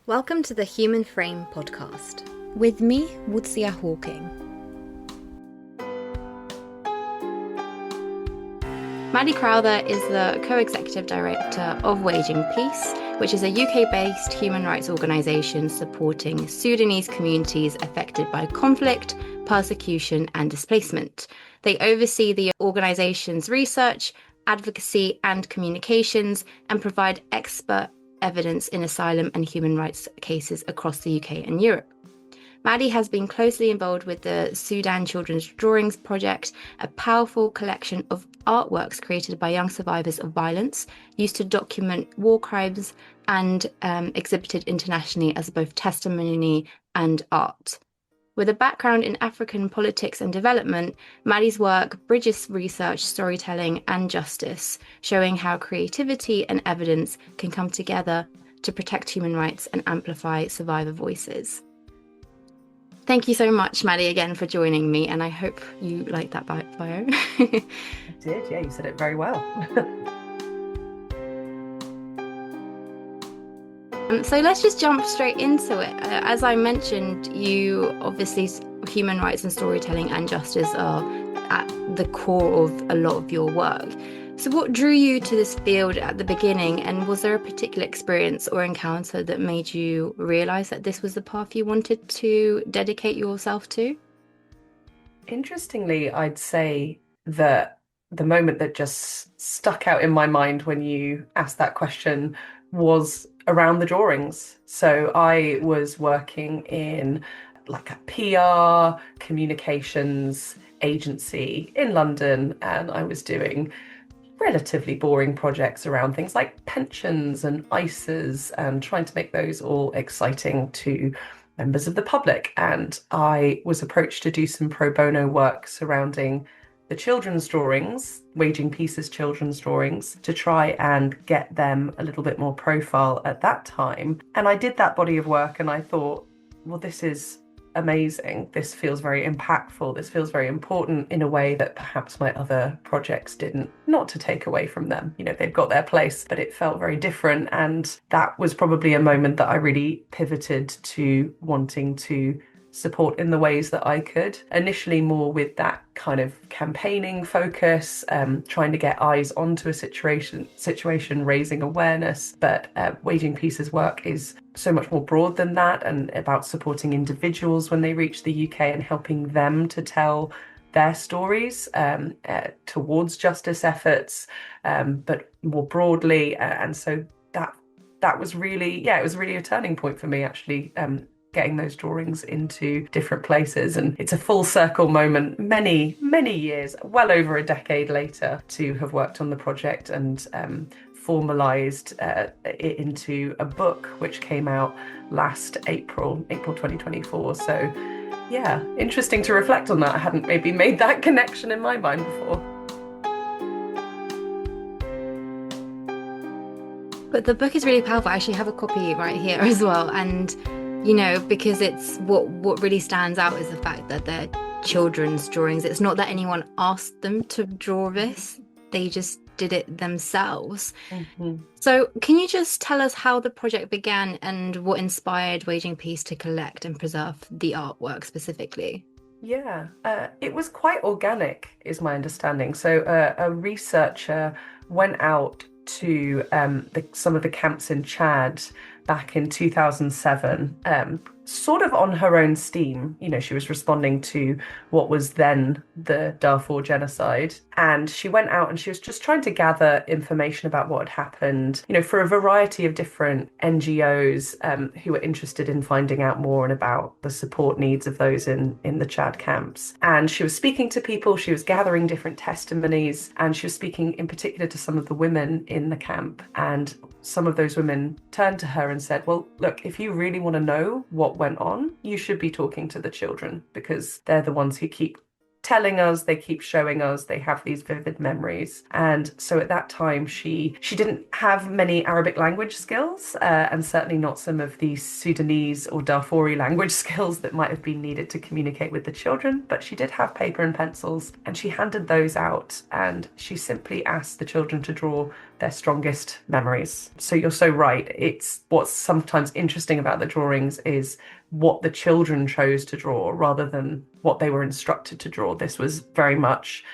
Welcome to the Human Frame podcast. With me, Wutsia Hawking. Maddy Crowther is the co-executive director of Waging Peace, which is a UK-based human rights organisation supporting Sudanese communities affected by conflict, persecution and displacement. They oversee the organisation's research, advocacy and communications and provide expert evidence in asylum and human rights cases across the UK and Europe. Maddy has been closely involved with the Sudan Children's Drawings Project, a powerful collection of artworks created by young survivors of violence, used to document war crimes and exhibited internationally as both testimony and art. With a background in African politics and development, Maddy's work bridges research, storytelling, and justice, showing how creativity and evidence can come together to protect human rights and amplify survivor voices. Thank you so much, Maddy, again for joining me, and I hope you liked that bio. I did, yeah, you said it very well. So let's just jump straight into it. As I mentioned, you obviously, human rights and storytelling and justice are at the core of a lot of your work. So what drew you to this field at the beginning, and was there a particular experience or encounter that made you realise that this was the path you wanted to dedicate yourself to? Interestingly, I'd say that the moment that just stuck out in my mind when you asked that question was around the drawings. So I was working in like a PR communications agency in London, and I was doing relatively boring projects around things like pensions and ISAs and trying to make those all exciting to members of the public. And I was approached to do some pro bono work surrounding the children's drawings, Waging Peace's children's drawings, to try and get them a little bit more profile at that time. And I did that body of work and I thought, well, this is amazing. This feels very impactful. This feels very important in a way that perhaps my other projects didn't. Not to take away from them, you know, they've got their place, but it felt very different. And that was probably a moment that I really pivoted to wanting to support in the ways that I could. Initially more with that kind of campaigning focus, trying to get eyes onto a situation, raising awareness. But Waging Peace's work is so much more broad than that, and about supporting individuals when they reach the UK and helping them to tell their stories towards justice efforts, but more broadly. And so that was really, it was really a turning point for me, actually, getting those drawings into different places. And it's a full circle moment many years, well over a decade later, to have worked on the project and formalized it into a book which came out last April 2024. So yeah, interesting to reflect on that. I hadn't maybe made that connection in my mind before. But the book is really powerful. I actually have a copy right here as well. And you know, because it's what really stands out is the fact that they're children's drawings. It's not that anyone asked them to draw this, they just did it themselves. Mm-hmm. So can you just tell us how the project began and what inspired Waging Peace to collect and preserve the artwork specifically? Yeah, it was quite organic, is my understanding. So a researcher went out to some of the camps in Chad back in 2007, sort of on her own steam. You know, she was responding to what was then the Darfur genocide. And she went out and she was just trying to gather information about what had happened, you know, for a variety of different NGOs who were interested in finding out more and about the support needs of those in the Chad camps. And she was speaking to people, she was gathering different testimonies, and she was speaking in particular to some of the women in the camp. And some of those women turned to her and said, well, look, if you really want to know what went on, you should be talking to the children, because they're the ones who keep telling us, they keep showing us, they have these vivid memories. And so at that time, she didn't have many Arabic language skills, and certainly not some of the Sudanese or Darfuri language skills that might have been needed to communicate with the children, but she did have paper and pencils, and she handed those out, and she simply asked the children to draw their strongest memories. So you're so right. It's what's sometimes interesting about the drawings is what the children chose to draw rather than what they were instructed to draw. This was very much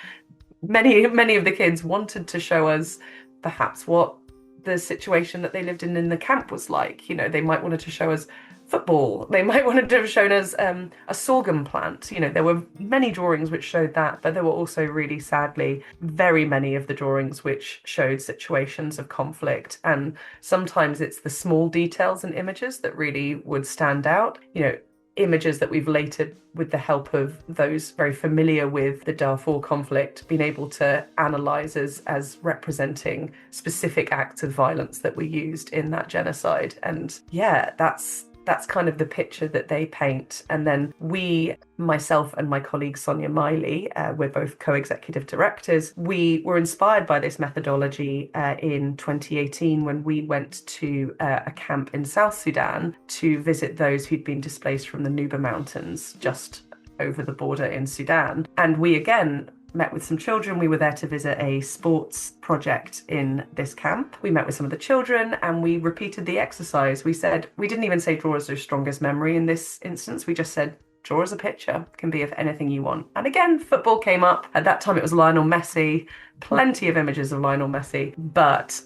many of the kids wanted to show us perhaps what the situation that they lived in the camp was like. You know, they might wanted to show us football. They might wanted to have shown us a sorghum plant. You know, there were many drawings which showed that, but there were also really sadly very many of the drawings which showed situations of conflict. And sometimes it's the small details and images that really would stand out. You know, images that we've later, with the help of those very familiar with the Darfur conflict, been able to analyse as representing specific acts of violence that were used in that genocide. And yeah, that's kind of the picture that they paint. And then we, myself and my colleague Sonia Miley, we're both co-executive directors, we were inspired by this methodology in 2018 when we went to a camp in South Sudan to visit those who'd been displaced from the Nuba Mountains just over the border in Sudan. And we again met with some children. We were there to visit a sports project in this camp. We met with some of the children and we repeated the exercise. We didn't even say draw us your strongest memory in this instance. We just said, draw us a picture. It can be of anything you want. And again, football came up. At that time, it was Lionel Messi. Plenty of images of Lionel Messi. But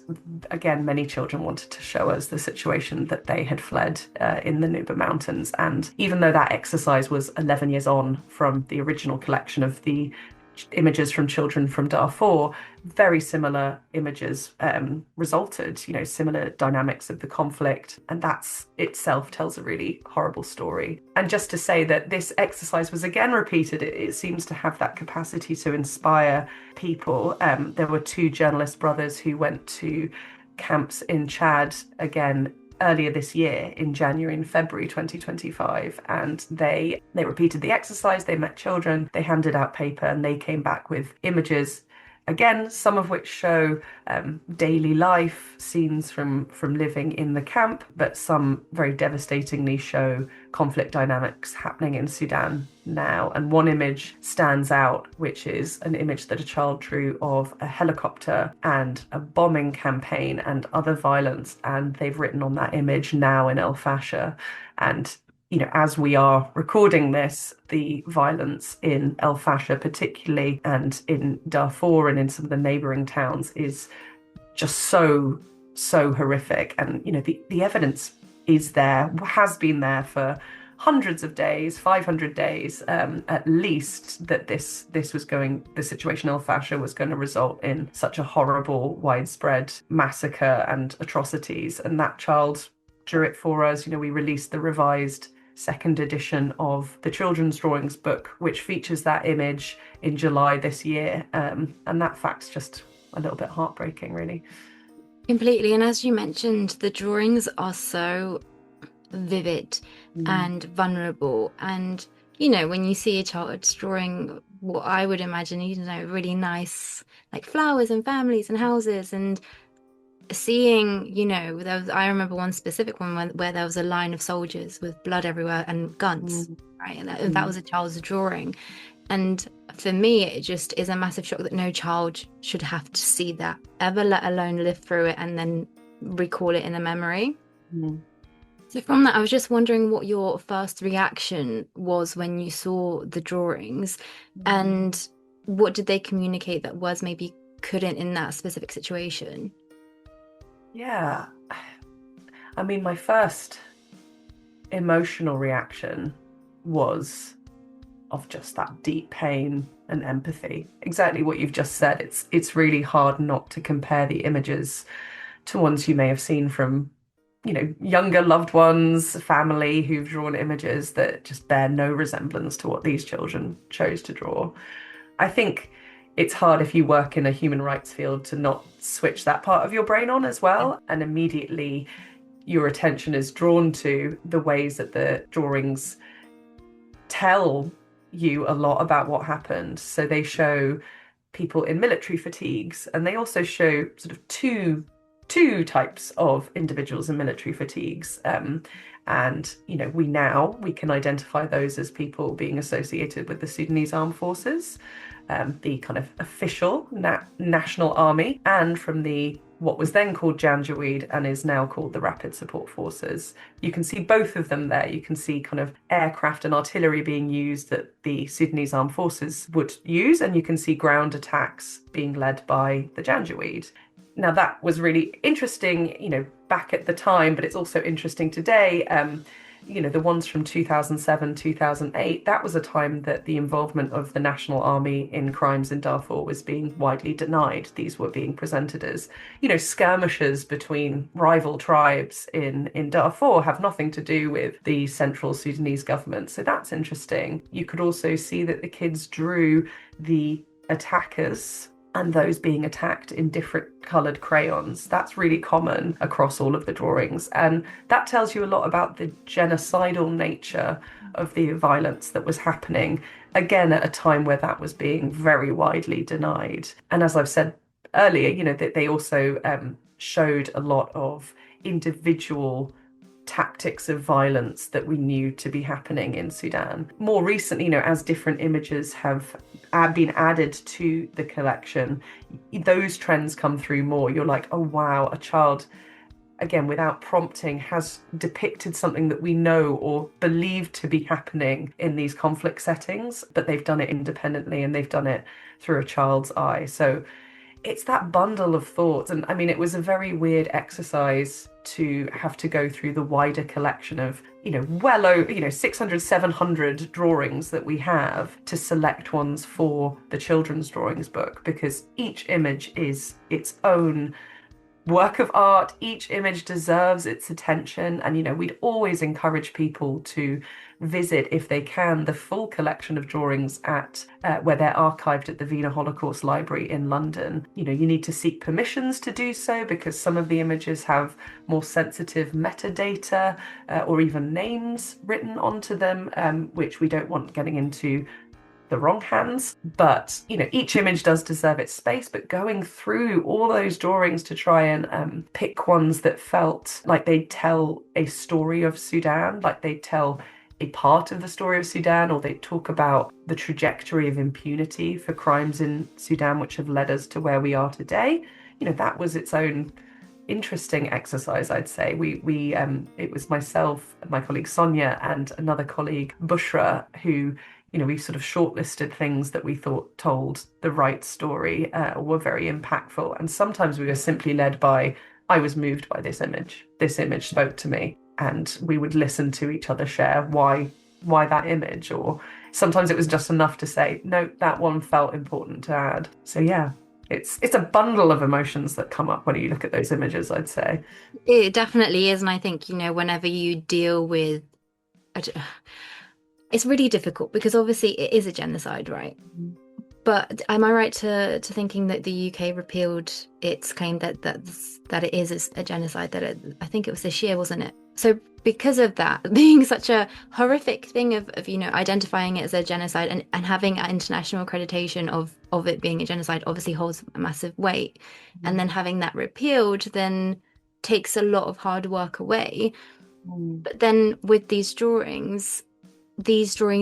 again, many children wanted to show us the situation that they had fled in the Nuba Mountains. And even though that exercise was 11 years on from the original collection of the images from children from Darfur, very similar images resulted, you know, similar dynamics of the conflict. And that's itself tells a really horrible story. And just to say that this exercise was again repeated, it seems to have that capacity to inspire people. There were two journalist brothers who went to camps in Chad again earlier this year in January and February 2025, and they repeated the exercise. They met children, they handed out paper, and they came back with images, again, some of which show daily life scenes from living in the camp, but some very devastatingly show conflict dynamics happening in Sudan now. And one image stands out, which is an image that a child drew of a helicopter and a bombing campaign and other violence. And they've written on that image, now in El Fasher. And you know, as we are recording this, the violence in El Fasher particularly, and in Darfur and in some of the neighbouring towns, is just so horrific. And, you know, the evidence is there, has been there for hundreds of days, 500 days, at least, that the situation in El Fasher was going to result in such a horrible, widespread massacre and atrocities. And that child drew it for us. You know, we released the revised second edition of the children's drawings book, which features that image in July this year. And that fact's just a little bit heartbreaking, really. Completely. And as you mentioned, the drawings are so vivid and vulnerable. And, you know, when you see a child drawing what I would imagine, you know, really nice, like flowers and families and houses, and seeing, you know, I remember one specific one where there was a line of soldiers with blood everywhere and guns, right? And that was a child's drawing. And for me, it just is a massive shock that no child should have to see that ever, let alone live through it and then recall it in a memory. So from that, I was just wondering what your first reaction was when you saw the drawings, and what did they communicate that words maybe couldn't in that specific situation? Yeah, I mean, my first emotional reaction was of just that deep pain and empathy. Exactly what you've just said. It's really hard not to compare the images to ones you may have seen from, you know, younger loved ones, family who've drawn images that just bear no resemblance to what these children chose to draw. I think it's hard if you work in a human rights field to not switch that part of your brain on as well. And immediately your attention is drawn to the ways that the drawings tell you a lot about what happened. So they show people in military fatigues, and they also show sort of two types of individuals in military fatigues. And we can identify those as people being associated with the Sudanese armed forces, the kind of official national army, and from the what was then called Janjaweed and is now called the Rapid Support Forces. You can see both of them there. You can see kind of aircraft and artillery being used that the Sudanese armed forces would use, and you can see ground attacks being led by the Janjaweed. Now, that was really interesting, back at the time, but it's also interesting today. The ones from 2007, 2008, that was a time that the involvement of the National Army in crimes in Darfur was being widely denied. These were being presented as, skirmishes between rival tribes in Darfur, have nothing to do with the central Sudanese government. So that's interesting. You could also see that the kids drew the attackers and those being attacked in different coloured crayons. That's really common across all of the drawings. And that tells you a lot about the genocidal nature of the violence that was happening, again, at a time where that was being very widely denied. And as I've said earlier, that they also showed a lot of individual tactics of violence that we knew to be happening in Sudan. More recently, as different images have been added to the collection, those trends come through more. You're like, oh wow, a child, again, without prompting, has depicted something that we know or believe to be happening in these conflict settings, but they've done it independently and they've done it through a child's eye. So it's that bundle of thoughts. And I mean, it was a very weird exercise to have to go through the wider collection of, well over, 600, 700 drawings that we have to select ones for the children's drawings book, because each image is its own work of art. Each image deserves its attention. And, we'd always encourage people to visit, if they can, the full collection of drawings at where they're archived at the Wiener Holocaust Library in London. You need to seek permissions to do so, because some of the images have more sensitive metadata or even names written onto them, which we don't want getting into the wrong hands. But each image does deserve its space. But going through all those drawings to try and pick ones that felt like they tell a story of Sudan, like they tell a part of the story of Sudan, or they talk about the trajectory of impunity for crimes in Sudan which have led us to where we are today, that was its own interesting exercise, I'd say. It was myself, my colleague Sonia, and another colleague Bushra, who we sort of shortlisted things that we thought told the right story, were very impactful. And sometimes we were simply led by, I was moved by this image. This image spoke to me. And we would listen to each other share why that image. Or sometimes it was just enough to say, no, that one felt important to add. So yeah, it's a bundle of emotions that come up when you look at those images, I'd say. It definitely is. And I think, whenever you deal with it's really difficult, because obviously it is a genocide, right? Mm-hmm. But am I right to thinking that the UK repealed its claim that it is a genocide? I think it was this year, wasn't it? So because of that being such a horrific thing of identifying it as a genocide and having international accreditation of it being a genocide obviously holds a massive weight. Mm-hmm. And then having that repealed then takes a lot of hard work away. Mm-hmm. But then with these drawings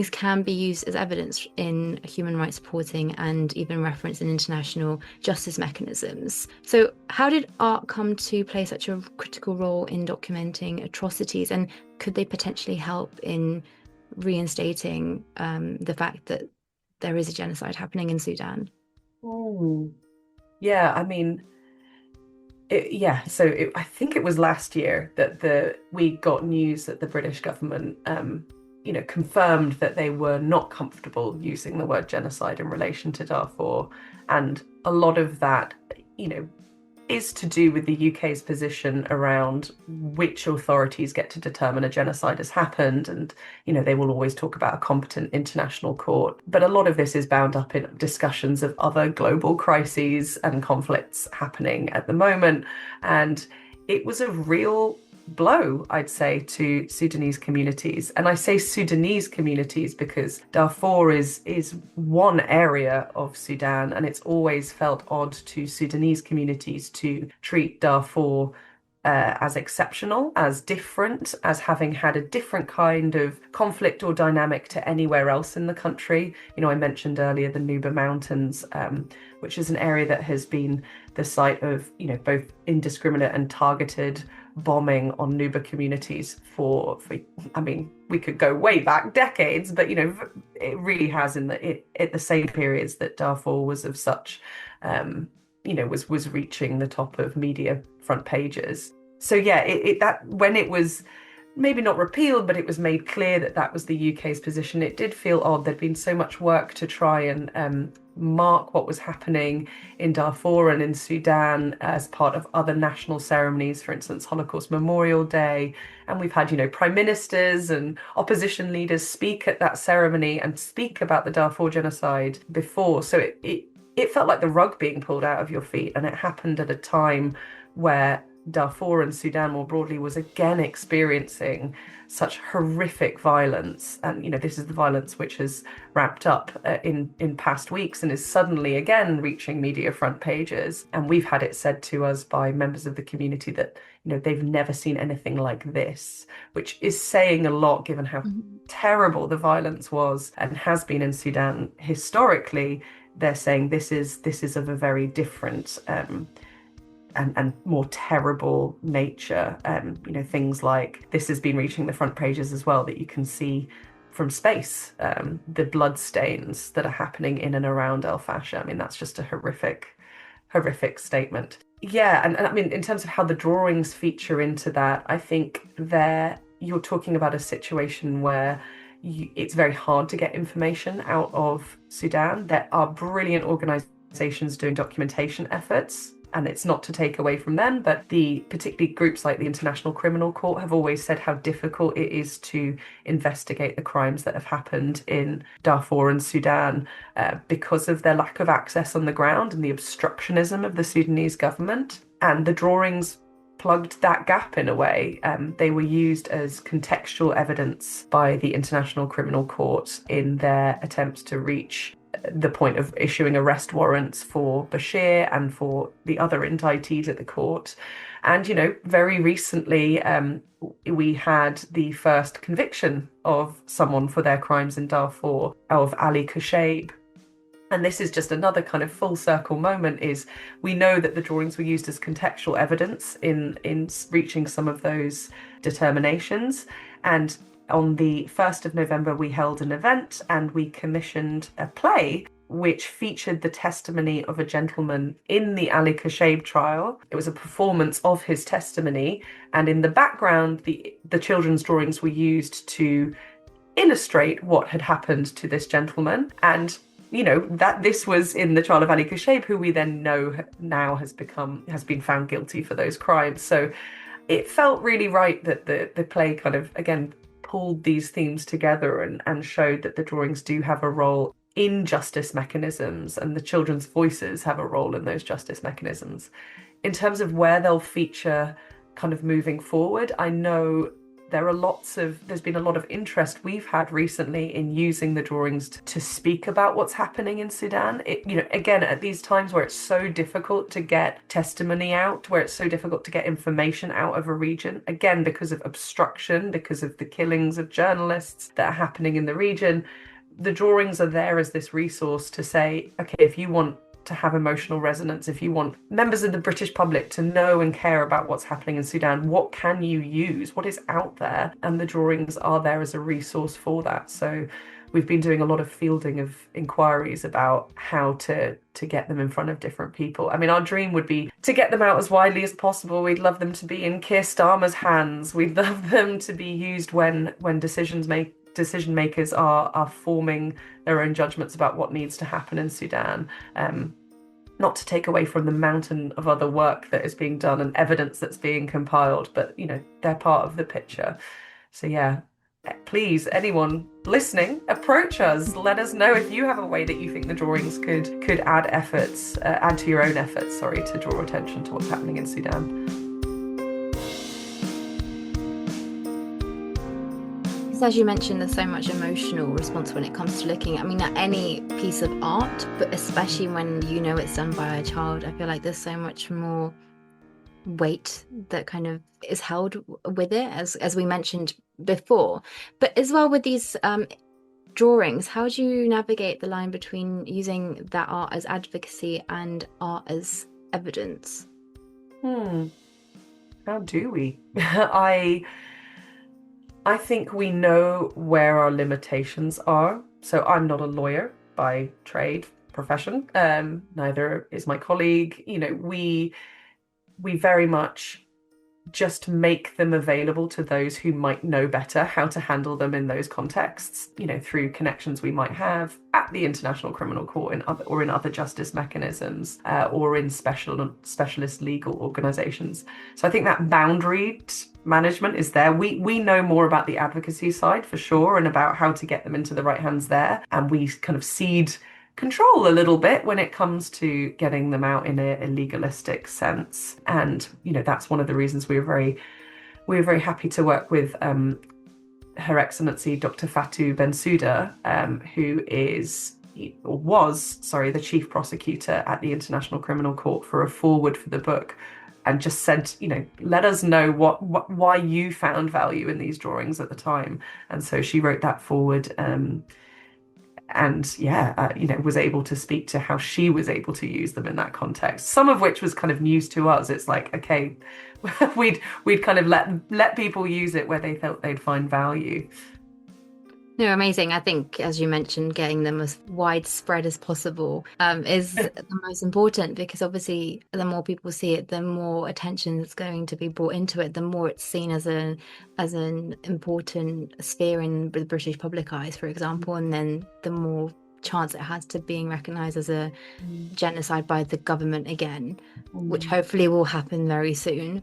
can be used as evidence in human rights reporting and even reference in international justice mechanisms. So how did art come to play such a critical role in documenting atrocities, and could they potentially help in reinstating the fact that there is a genocide happening in Sudan? Yeah, I mean, I think it was last year that we got news that the British government confirmed that they were not comfortable using the word genocide in relation to Darfur. And a lot of that, is to do with the UK's position around which authorities get to determine a genocide has happened. And, they will always talk about a competent international court. But a lot of this is bound up in discussions of other global crises and conflicts happening at the moment. And it was a real blow, I'd say, to Sudanese communities. And I say Sudanese communities because Darfur is one area of Sudan, and it's always felt odd to Sudanese communities to treat Darfur as exceptional, as different, as having had a different kind of conflict or dynamic to anywhere else in the country. You know, I mentioned earlier the Nuba Mountains, which is an area that has been the site of, you know, both indiscriminate and targeted bombing on Nuba communities for I mean, we could go way back decades, but, you know, it really has at the same periods that Darfur was of such, you know, was reaching the top of media front pages. So yeah, that when it was maybe not repealed, but it was made clear that that was the UK's position, it did feel odd. There'd been so much work to try and mark what was happening in Darfur and in Sudan as part of other national ceremonies, for instance, Holocaust Memorial Day. And we've had, you know, prime ministers and opposition leaders speak at that ceremony and speak about the Darfur genocide before. So it felt like the rug being pulled out of your feet. And it happened at a time where Darfur and Sudan more broadly was again experiencing such horrific violence. And, you know, this is the violence which has ramped up in past weeks and is suddenly again reaching media front pages. And we've had it said to us by members of the community that, you know, they've never seen anything like this, which is saying a lot given how terrible the violence was and has been in Sudan historically. They're saying this is of a very different and more terrible nature. You know, things like this has been reaching the front pages as well, that you can see from space, the blood stains that are happening in and around El Fasher. I mean, that's just a horrific statement. Yeah, and I mean, in terms of how the drawings feature into that, I think you're talking about a situation where it's very hard to get information out of Sudan. There are brilliant organizations doing documentation efforts, and it's not to take away from them, but particularly groups like the International Criminal Court have always said how difficult it is to investigate the crimes that have happened in Darfur and Sudan because of their lack of access on the ground and the obstructionism of the Sudanese government. And the drawings plugged that gap in a way. They were used as contextual evidence by the International Criminal Court in their attempts to reach the point of issuing arrest warrants for Bashir and for the other indictees at the court. And, you know, very recently, we had the first conviction of someone for their crimes in Darfur, of Ali Khashayb. And this is just another kind of full circle moment, is we know that the drawings were used as contextual evidence in reaching some of those determinations. And on the 1st of November, we held an event and we commissioned a play which featured the testimony of a gentleman in the Ali Khashayb trial. It was a performance of his testimony. And in the background, the children's drawings were used to illustrate what had happened to this gentleman. And you know, that this was in the trial of Ali Khashayb, who we then know now has been found guilty for those crimes. So it felt really right that the play kind of, again, pulled these themes together and showed that the drawings do have a role in justice mechanisms, and the children's voices have a role in those justice mechanisms. In terms of where they'll feature kind of moving forward, I know there's been a lot of interest we've had recently in using the drawings to speak about what's happening in Sudan. You know, again, at these times where it's so difficult to get testimony out, where it's so difficult to get information out of a region, again, because of obstruction, because of the killings of journalists that are happening in the region, the drawings are there as this resource to say, okay, if you want to have emotional resonance, if you want members of the British public to know and care about what's happening in Sudan, what can you use? What is out there? And the drawings are there as a resource for that. So we've been doing a lot of fielding of inquiries about how to get them in front of different people. I mean, our dream would be to get them out as widely as possible. We'd love them to be in Keir Starmer's hands. We'd love them to be used when decision makers are forming their own judgments about what needs to happen in Sudan. Not to take away from the mountain of other work that is being done and evidence that's being compiled, but, you know, they're part of the picture. So yeah, please, anyone listening, approach us. Let us know if you have a way that you think the drawings could add to your own efforts, to draw attention to what's happening in Sudan. Because as you mentioned, there's so much emotional response when it comes to looking, I mean, at any piece of art, but especially when you know it's done by a child, I feel like there's so much more weight that kind of is held with it, as we mentioned before. But as well with these drawings, how do you navigate the line between using that art as advocacy and art as evidence? How do we? I think we know where our limitations are. So I'm not a lawyer by trade, profession. Neither is my colleague. We very much just make them available to those who might know better how to handle them in those contexts, through connections we might have at the International Criminal Court in other justice mechanisms, or in specialist legal organizations. So I think that boundary management is there. We know more about the advocacy side for sure, and about how to get them into the right hands there. And we kind of cede control a little bit when it comes to getting them out in a legalistic sense. And that's one of the reasons we were very happy to work with Her Excellency Dr. Fatou Bensouda, who was the chief prosecutor at the International Criminal Court, for a foreword for the book, and just said, let us know why you found value in these drawings at the time. And so she wrote that foreword, and was able to speak to how she was able to use them in that context. Some of which was kind of news to us. It's like, okay, we'd kind of let people use it where they felt they'd find value. No, amazing. I think, as you mentioned, getting them as widespread as possible is the most important, because obviously the more people see it, the more attention is going to be brought into it, the more it's seen as an important sphere in the British public eyes, for example, and then the more chance it has to being recognised as a genocide by the government again, which hopefully will happen very soon.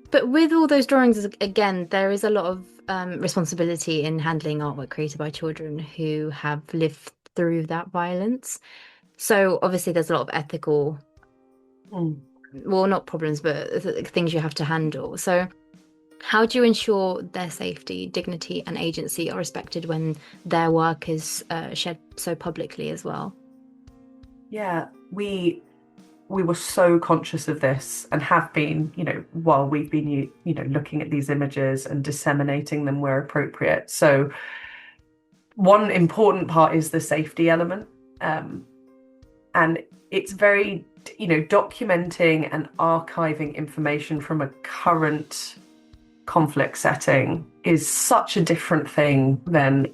But with all those drawings, again, there is a lot of responsibility in handling artwork created by children who have lived through that violence. So obviously there's a lot of ethical, well, not problems, but things you have to handle. So how do you ensure their safety, dignity, and agency are respected when their work is shared so publicly as well? Yeah, we were so conscious of this, and have been, while we've been, looking at these images and disseminating them where appropriate. So one important part is the safety element. And it's very, documenting and archiving information from a current conflict setting is such a different thing than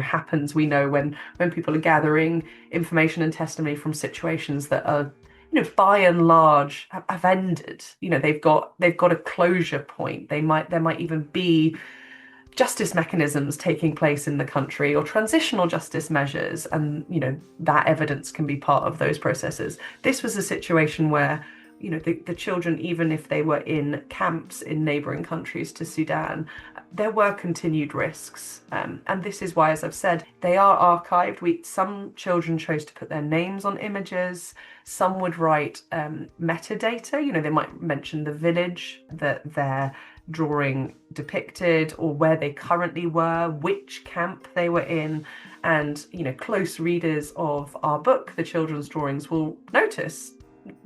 happens, we know, when people are gathering information and testimony from situations that are, by and large have ended. They've got a closure point. There might even be justice mechanisms taking place in the country, or transitional justice measures, and that evidence can be part of those processes. This was a situation where the children, even if they were in camps in neighbouring countries to Sudan, there were continued risks. And this is why, as I've said, they are archived. Some children chose to put their names on images. Some would write metadata. They might mention the village that their drawing depicted, or where they currently were, which camp they were in. And, close readers of our book, the children's drawings, will notice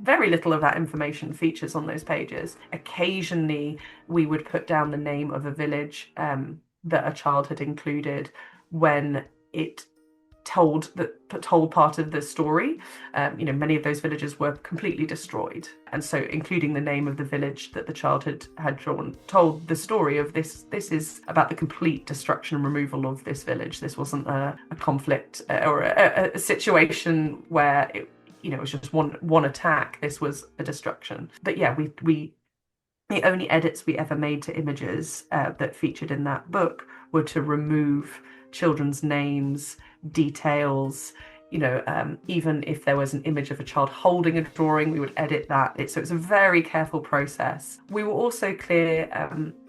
very little of that information features on those pages. Occasionally, we would put down the name of a village that a child had included when it told part of the story. Many of those villages were completely destroyed, and so including the name of the village that the child had drawn told the story of this. This is about the complete destruction and removal of this village. This wasn't a conflict or a situation where it was just one attack. This was a destruction. But yeah, we the only edits we ever made to images that featured in that book were to remove children's names, details. Even if there was an image of a child holding a drawing, we would edit that. So it's a very careful process. We were also clear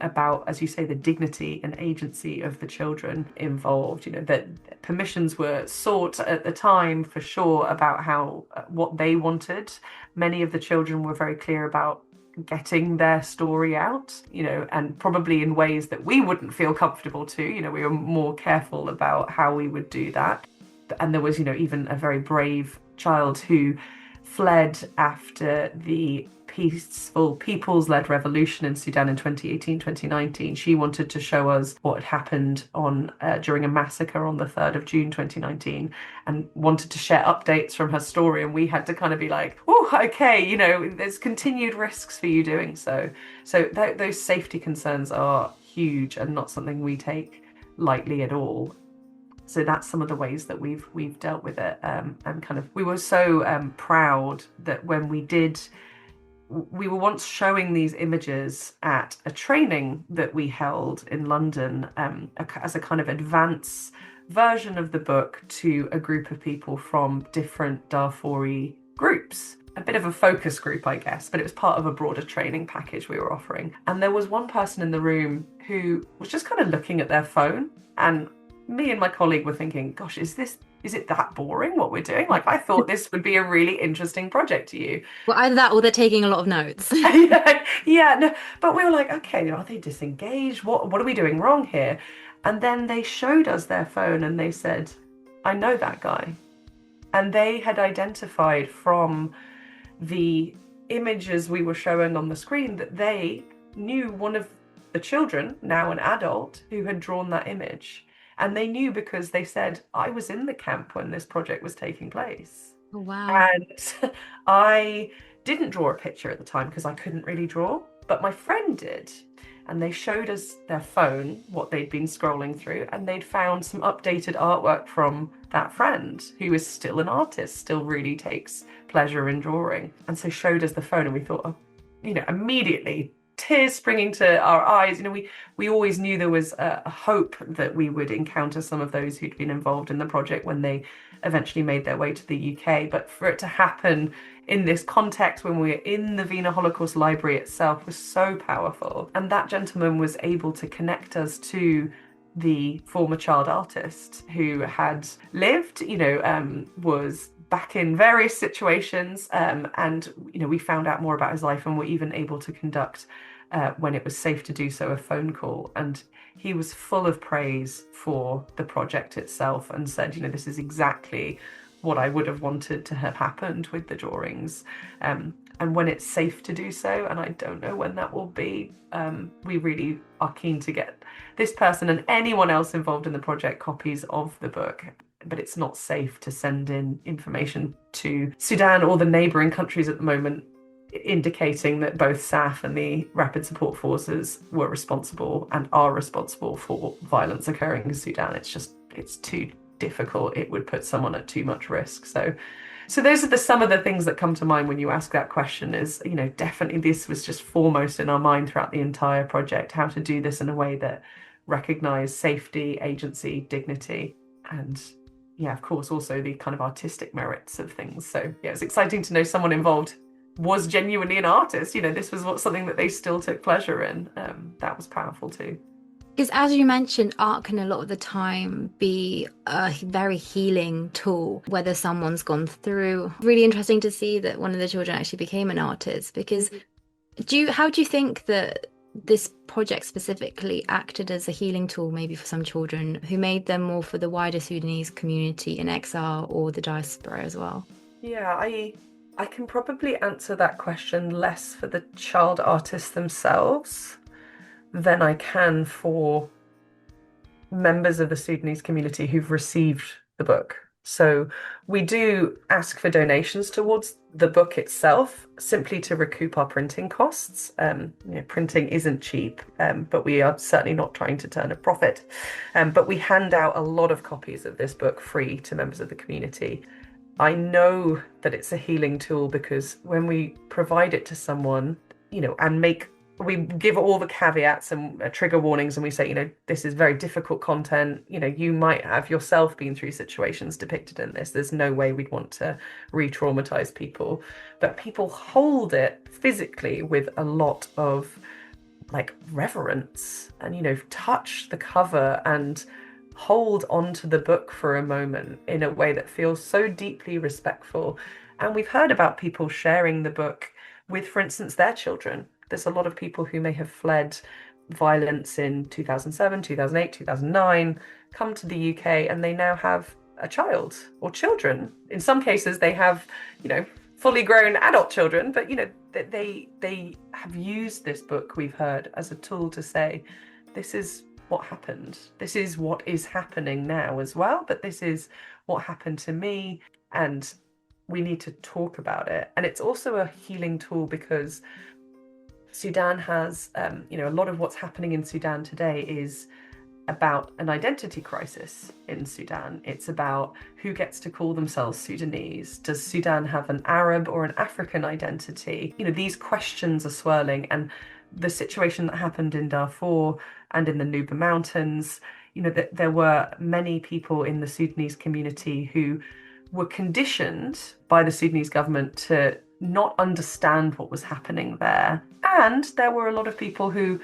about, as you say, the dignity and agency of the children involved. That permissions were sought at the time, for sure, about what they wanted. Many of the children were very clear about getting their story out, and probably in ways that we wouldn't feel comfortable to. We were more careful about how we would do that. And there was, even a very brave child who fled after the peaceful people's-led revolution in Sudan in 2018, 2019. She wanted to show us what had happened during a massacre on the 3rd of June 2019 and wanted to share updates from her story. And we had to kind of be like, oh, okay, there's continued risks for you doing so. So those safety concerns are huge and not something we take lightly at all. So that's some of the ways that we've dealt with it, and kind of we were so proud that when we were once showing these images at a training that we held in London, as a kind of advance version of the book to a group of people from different Darfuri groups. A bit of a focus group, I guess, but it was part of a broader training package we were offering. And there was one person in the room who was just kind of looking at their phone, and me and my colleague were thinking, gosh, is it that boring what we're doing? Like, I thought this would be a really interesting project to you. Well, either that or they're taking a lot of notes. No, but we were like, okay, are they disengaged? What are we doing wrong here? And then they showed us their phone and they said, I know that guy. And they had identified from the images we were showing on the screen that they knew one of the children, now an adult, who had drawn that image. And they knew because they said, I was in the camp when this project was taking place. Oh, wow. And I didn't draw a picture at the time because I couldn't really draw, but my friend did. And they showed us their phone, what they'd been scrolling through, and they'd found some updated artwork from that friend who is still an artist, still really takes pleasure in drawing. And so showed us the phone, and we thought, immediately tears springing to our eyes. We always knew there was a hope that we would encounter some of those who'd been involved in the project when they eventually made their way to the UK. But for it to happen in this context when we were in the Wiener Holocaust Library itself was so powerful. And that gentleman was able to connect us to the former child artist who had lived, was back in various situations, and we found out more about his life and were even able to conduct, when it was safe to do so, a phone call. And he was full of praise for the project itself and said, this is exactly what I would have wanted to have happened with the drawings. And when it's safe to do so, and I don't know when that will be, we really are keen to get this person and anyone else involved in the project copies of the book. But it's not safe to send in information to Sudan or the neighbouring countries at the moment, indicating that both SAF and the Rapid Support Forces were responsible and are responsible for violence occurring in Sudan. It's too difficult. It would put someone at too much risk. So those are some of the things that come to mind when you ask that question. Is, definitely this was just foremost in our mind throughout the entire project, how to do this in a way that recognised safety, agency, dignity, and of course, also the kind of artistic merits of things. So it's exciting to know someone involved was genuinely an artist. This was something that they still took pleasure in. That was powerful too. Because as you mentioned, art can a lot of the time be a very healing tool, whether someone's gone through. Really interesting to see that one of the children actually became an artist. Because how do you think that this project specifically acted as a healing tool, maybe for some children, who made them more for the wider Sudanese community in exile or the diaspora as well? Yeah, I can probably answer that question less for the child artists themselves than I can for members of the Sudanese community who've received the book. So we do ask for donations towards the book itself, simply to recoup our printing costs. Printing isn't cheap, but we are certainly not trying to turn a profit. But we hand out a lot of copies of this book free to members of the community. I know that it's a healing tool because when we provide it to someone, and we give all the caveats and trigger warnings, and we say, this is very difficult content. You might have yourself been through situations depicted in this. There's no way we'd want to re-traumatize people. But people hold it physically with a lot of reverence and, touch the cover and hold onto the book for a moment in a way that feels so deeply respectful. And we've heard about people sharing the book with, for instance, their children. There's a lot of people who may have fled violence in 2007, 2008, 2009, come to the UK, and they now have a child or children. In some cases, they have, fully grown adult children, but they have used this book, we've heard, as a tool to say, this is what happened. This is what is happening now as well, but this is what happened to me, and we need to talk about it. And it's also a healing tool because Sudan has, a lot of what's happening in Sudan today is about an identity crisis in Sudan. It's about who gets to call themselves Sudanese. Does Sudan have an Arab or an African identity? These questions are swirling, and the situation that happened in Darfur and in the Nuba Mountains, that there were many people in the Sudanese community who were conditioned by the Sudanese government to not understand what was happening there. And there were a lot of people who,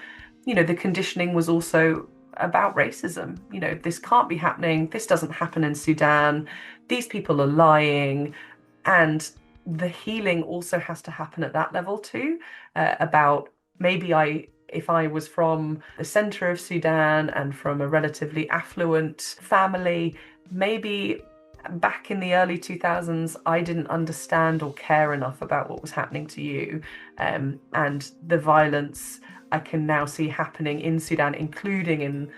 the conditioning was also about racism. This can't be happening. This doesn't happen in Sudan. These people are lying. And the healing also has to happen at that level too, about maybe if I was from the center of Sudan and from a relatively affluent family, maybe back in the early 2000s, I didn't understand or care enough about what was happening to you. And the violence I can now see happening in Sudan, including in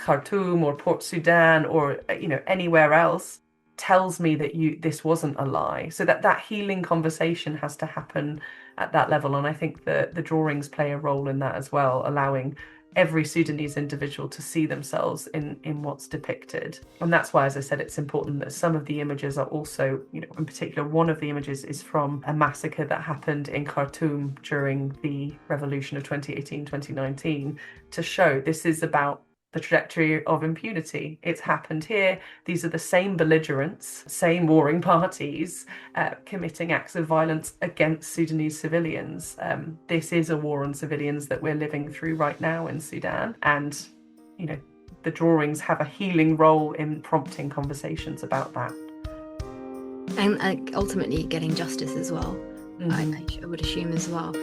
Khartoum or Port Sudan or, anywhere else, tells me that this wasn't a lie. So that healing conversation has to happen at that level. And I think the drawings play a role in that as well, allowing every Sudanese individual to see themselves in what's depicted. And that's why, as I said, it's important that some of the images are also, in particular, one of the images is from a massacre that happened in Khartoum during the revolution of 2018, 2019, to show this is about the trajectory of impunity. It's happened here. These are the same belligerents, same warring parties committing acts of violence against Sudanese civilians. This is a war on civilians that we're living through right now in Sudan. And, the drawings have a healing role in prompting conversations about that. And ultimately getting justice as well. Mm-hmm. I would assume as well.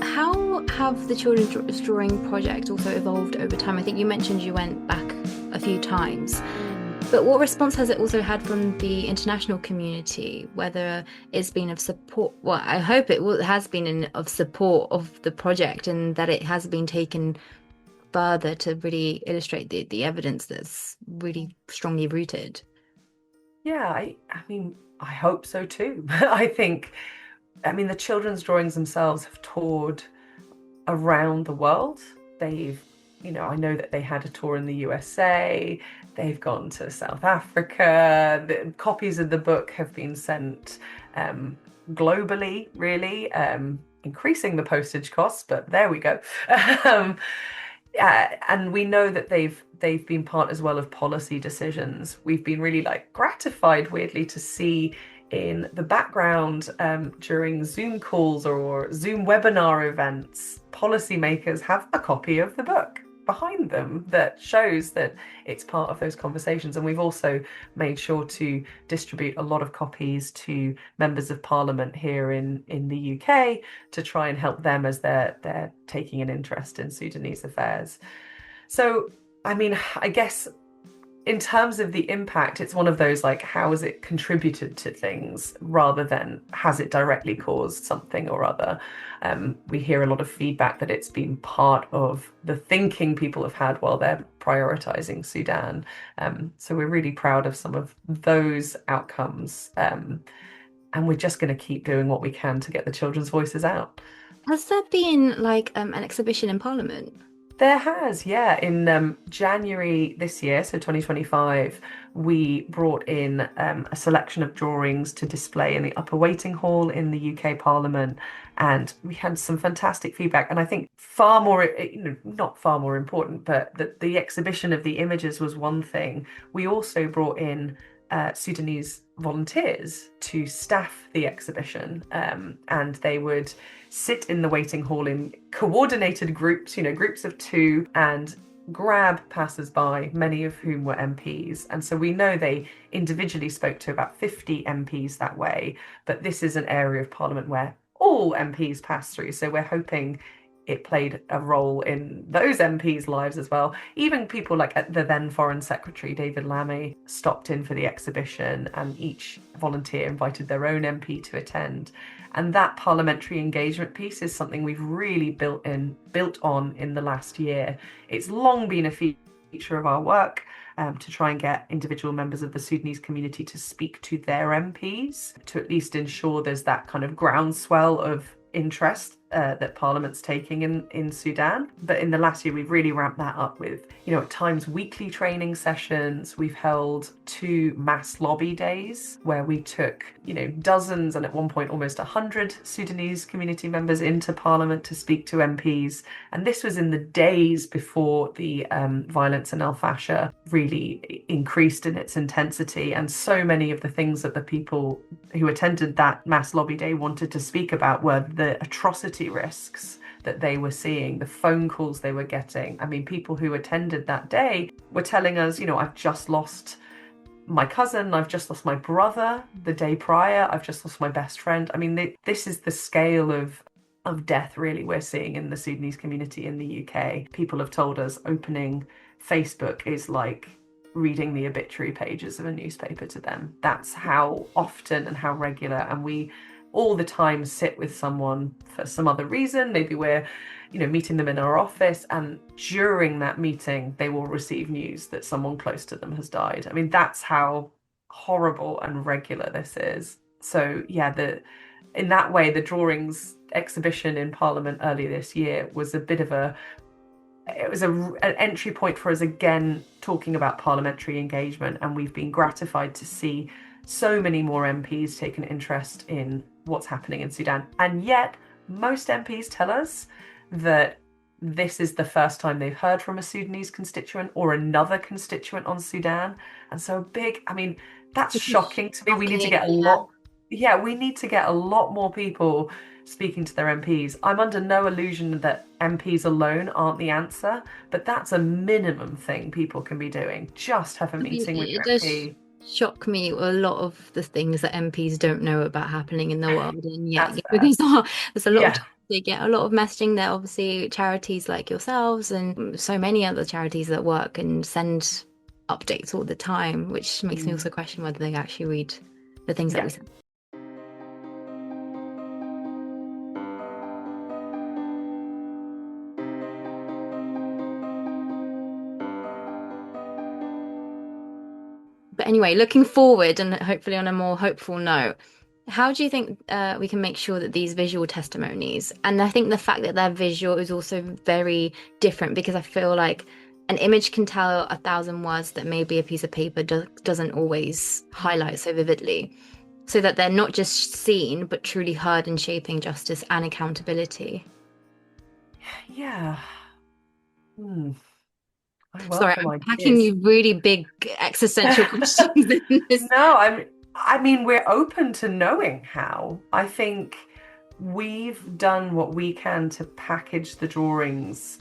How have the children's drawing project also evolved over time? I think you mentioned you went back a few times, but what response has it also had from the international community, whether it's been of support? Well, I hope it has been of support of the project, and that it has been taken further to really illustrate the evidence that's really strongly rooted. Yeah, I mean, I hope so too. The children's drawings themselves have toured around the world. I know that they had a tour in the USA, they've gone to South Africa, the copies of the book have been sent globally, really, increasing the postage costs, but there we go. And we know that they've been part as well of policy decisions. We've been really gratified, weirdly, to see in the background during Zoom calls or Zoom webinar events, policymakers have a copy of the book behind them that shows that it's part of those conversations. And we've also made sure to distribute a lot of copies to members of parliament here in the UK to try and help them as they're taking an interest in Sudanese affairs. So, I guess in terms of the impact, it's one of those how has it contributed to things rather than has it directly caused something or other. We hear a lot of feedback that it's been part of the thinking people have had while they're prioritizing Sudan. So we're really proud of some of those outcomes. And we're just going to keep doing what we can to get the children's voices out. Has there been an exhibition in Parliament? There has, yeah. In January this year, so 2025, we brought in a selection of drawings to display in the upper waiting hall in the UK Parliament, and we had some fantastic feedback. And I think far more, not far more important, but the exhibition of the images was one thing. We also brought in Sudanese volunteers to staff the exhibition, and they would sit in the waiting hall in coordinated groups, groups of two, and grab passers-by, many of whom were MPs. And so we know they individually spoke to about 50 MPs that way, but this is an area of Parliament where all MPs pass through. So we're hoping it played a role in those MPs' lives as well. Even people like the then Foreign Secretary, David Lammy, stopped in for the exhibition, and each volunteer invited their own MP to attend. And that parliamentary engagement piece is something we've really built on in the last year. It's long been a feature of our work to try and get individual members of the Sudanese community to speak to their MPs, to at least ensure there's that kind of groundswell of interest that Parliament's taking in Sudan. But in the last year, we've really ramped that up with, at times weekly training sessions. We've held 2 mass lobby days where we took, dozens and at one point almost 100 Sudanese community members into Parliament to speak to MPs. And this was in the days before the violence in Al Fasher really increased in its intensity. And so many of the things that the people who attended that mass lobby day wanted to speak about were the atrocity risks that they were seeing, the phone calls they were getting. I mean, people who attended that day were telling us, I've just lost my cousin, I've just lost my brother the day prior, I've just lost my best friend. I mean, this is the scale of death really we're seeing in the Sudanese community in the UK. People have told us opening Facebook is like reading the obituary pages of a newspaper to them. That's how often and how regular, and we all the time sit with someone for some other reason. Maybe we're, meeting them in our office, and during that meeting, they will receive news that someone close to them has died. I mean, that's how horrible and regular this is. So yeah, in that way, the drawings exhibition in Parliament earlier this year was a bit of an entry point for us again, talking about parliamentary engagement, and we've been gratified to see so many more MPs take an interest in what's happening in Sudan. And yet, most MPs tell us that this is the first time they've heard from a Sudanese constituent or another constituent on Sudan. And so that's shocking to me. We need to get we need to get a lot more people speaking to their MPs. I'm under no illusion that MPs alone aren't the answer, but that's a minimum thing people can be doing. Just have a meeting with your MP. Shock me a lot of the things that MPs don't know about happening in the world, and yet because there's a lot of times they get a lot of messaging that obviously charities like yourselves and so many other charities that work and send updates all the time, which makes me also question whether they actually read the things that we send. But anyway, looking forward and hopefully on a more hopeful note, how do you think we can make sure that these visual testimonies, and I think the fact that they're visual is also very different, because I feel like an image can tell 1,000 words that maybe a piece of paper doesn't always highlight so vividly, so that they're not just seen, but truly heard in shaping justice and accountability? Yeah. Sorry, I'm packing you really big existential questions in this. No, we're open to knowing how. I think we've done what we can to package the drawings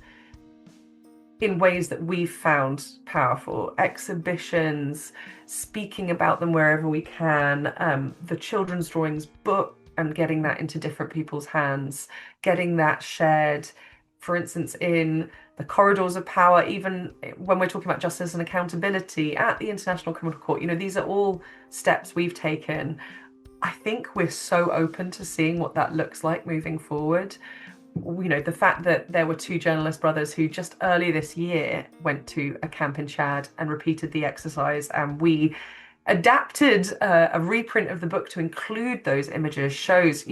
in ways that we've found powerful. Exhibitions, speaking about them wherever we can, the children's drawings book and getting that into different people's hands, getting that shared, for instance, in the corridors of power, even when we're talking about justice and accountability at the International Criminal Court. These are all steps we've taken. I think we're so open to seeing what that looks like moving forward. The fact that there were 2 journalist brothers who just earlier this year went to a camp in Chad and repeated the exercise, and we adapted a reprint of the book to include those images, shows,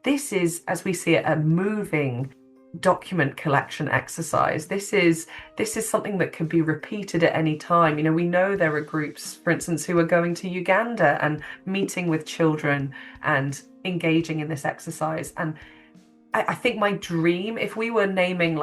this is, as we see it, a moving document collection exercise. This is something that could be repeated at any time. We know there are groups, for instance, who are going to Uganda and meeting with children and engaging in this exercise. And I think my dream, if we were naming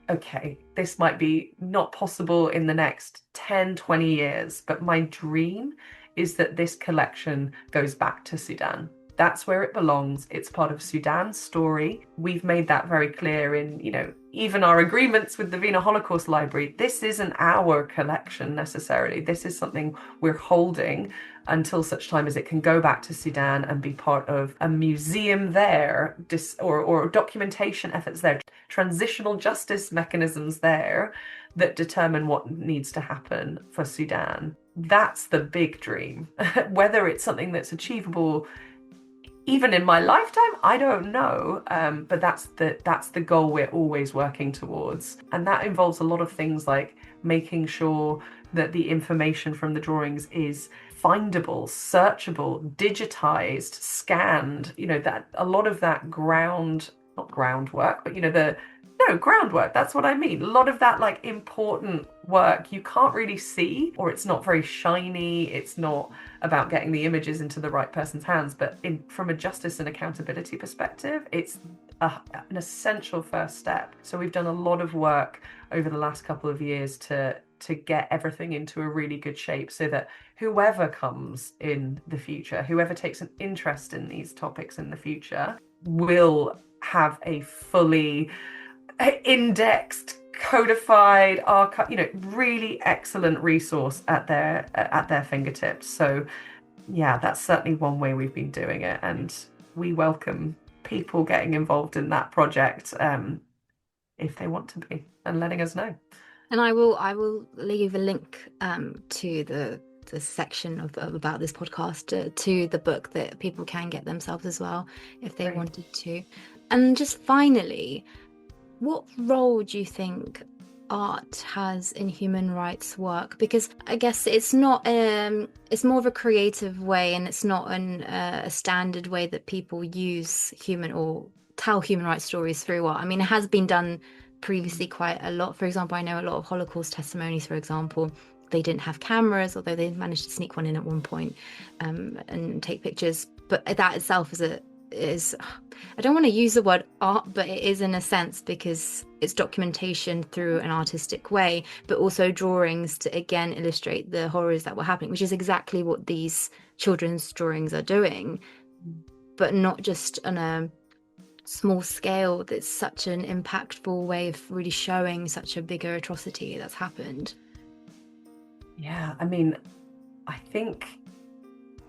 okay, this might be not possible in the next 10, 20 years, but my dream is that this collection goes back to Sudan. That's where it belongs. It's part of Sudan's story. We've made that very clear in, even our agreements with the Wiener Holocaust Library, this isn't our collection necessarily. This is something we're holding until such time as it can go back to Sudan and be part of a museum there, or documentation efforts there, transitional justice mechanisms there that determine what needs to happen for Sudan. That's the big dream. Whether it's something that's achievable even in my lifetime, I don't know, but that's the goal we're always working towards. And that involves a lot of things like making sure that the information from the drawings is findable, searchable, digitized, scanned, that a lot of that not groundwork, but groundwork, that's what I mean. A lot of that like important work you can't really see, or it's not very shiny. It's not about getting the images into the right person's hands, but from a justice and accountability perspective, it's an essential first step. So we've done a lot of work over the last couple of years to get everything into a really good shape so that whoever comes in the future, whoever takes an interest in these topics in the future, will have a fully indexed, codified, really excellent resource at their fingertips. So yeah, that's certainly one way we've been doing it, and we welcome people getting involved in that project if they want to be, and letting us know. And I will leave a link to the section of about this podcast to the book that people can get themselves as well if they wanted to. And just finally, what role do you think art has in human rights work? Because I guess it's not it's more of a creative way, and it's not a standard way that people use or tell human rights stories through art. I mean, it has been done previously quite a lot. For example, I know a lot of Holocaust testimonies, for example, they didn't have cameras, although they managed to sneak one in at one point and take pictures. But that itself is I don't want to use the word art, but it is in a sense, because it's documentation through an artistic way, but also drawings to again illustrate the horrors that were happening, which is exactly what these children's drawings are doing, but not just on a small scale. That's such an impactful way of really showing such a bigger atrocity that's happened. Yeah, I mean, I think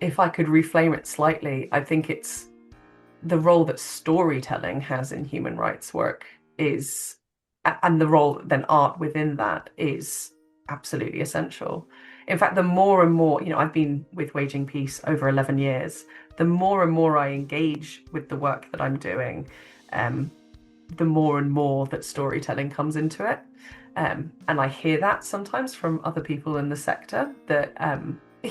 if I could reframe it slightly, I think it's the role that storytelling has in human rights work and the role then art within that is absolutely essential. In fact, the more and more, I've been with Waging Peace over 11 years, the more and more I engage with the work that I'm doing, the more and more that storytelling comes into it. And I hear that sometimes from other people in the sector, that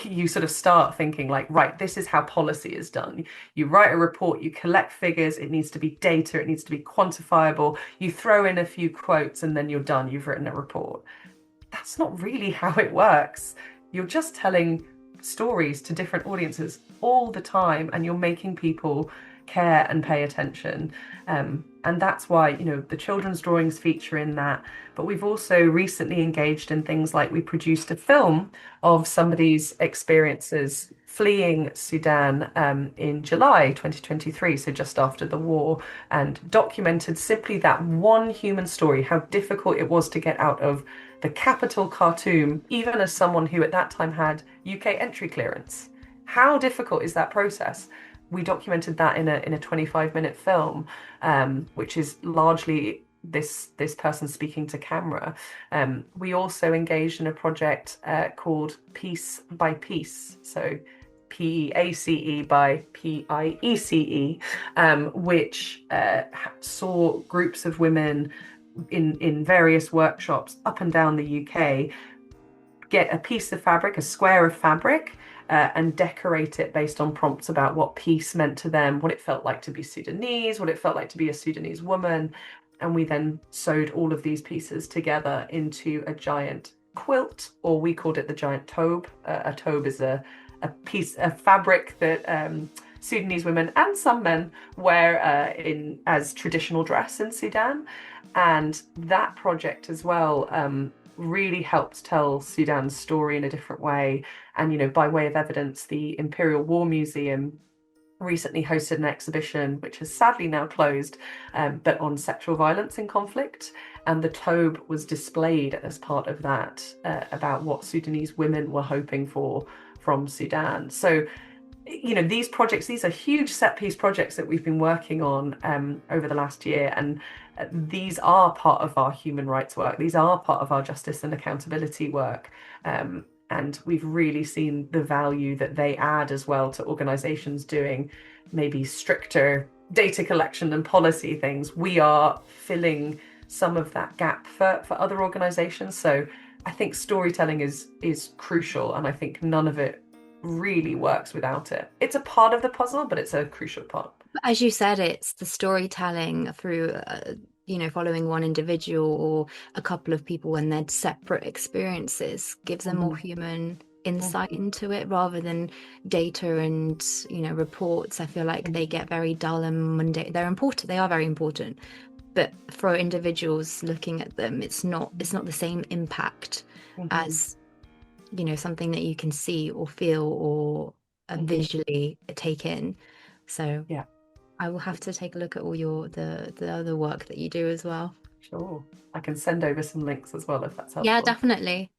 you sort of start thinking like, right, this is how policy is done. You write a report, you collect figures, it needs to be data, it needs to be quantifiable. You throw in a few quotes and then you're done, you've written a report. That's not really how it works. You're just telling stories to different audiences all the time, and you're making people care and pay attention. And that's why, the children's drawings feature in that. But we've also recently engaged in things like we produced a film of somebody's experiences fleeing Sudan in July 2023, so just after the war, and documented simply that one human story, how difficult it was to get out of the capital, Khartoum, even as someone who at that time had UK entry clearance. How difficult is that process? We documented that in a 25-minute film, which is largely this person speaking to camera. We also engaged in a project called Piece by Piece, so PACE by PIECE, which saw groups of women in various workshops up and down the UK get a piece of fabric, a square of fabric, and decorate it based on prompts about what peace meant to them, what it felt like to be Sudanese, what it felt like to be a Sudanese woman. And we then sewed all of these pieces together into a giant quilt, or we called it the giant tobe. A tobe is a piece of fabric that Sudanese women and some men wear as traditional dress in Sudan. And that project as well really helped tell Sudan's story in a different way. And, by way of evidence, the Imperial War Museum recently hosted an exhibition, which has sadly now closed, but on sexual violence in conflict. And the Tobe was displayed as part of that, about what Sudanese women were hoping for from Sudan. So, these projects, these are huge set piece projects that we've been working on over the last year. And these are part of our human rights work. These are part of our justice and accountability work. And we've really seen the value that they add as well to organizations doing maybe stricter data collection and policy things. We are filling some of that gap for other organizations. So I think storytelling is crucial, and I think none of it really works without it. It's a part of the puzzle, but it's a crucial part. As you said, it's the storytelling through, following one individual or a couple of people and their separate experiences gives them more human insight into it rather than data and, reports. I feel like they get very dull and mundane. They're important. They are very important. But for individuals looking at them, it's not the same impact as, something that you can see or feel or visually take in. So Yeah. I will have to take a look at all the other work that you do as well. Sure. I can send over some links as well if that's helpful. Yeah, definitely.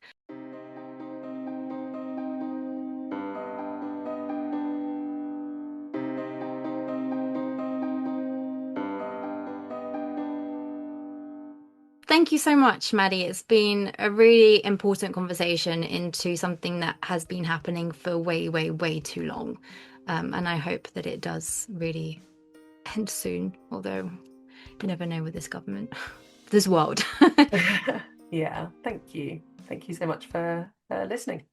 Thank you so much, Maddy. It's been a really important conversation into something that has been happening for way, way, way too long. And I hope that it does really end soon, although you never know with this government, this world. Yeah, thank you. Thank you so much for listening.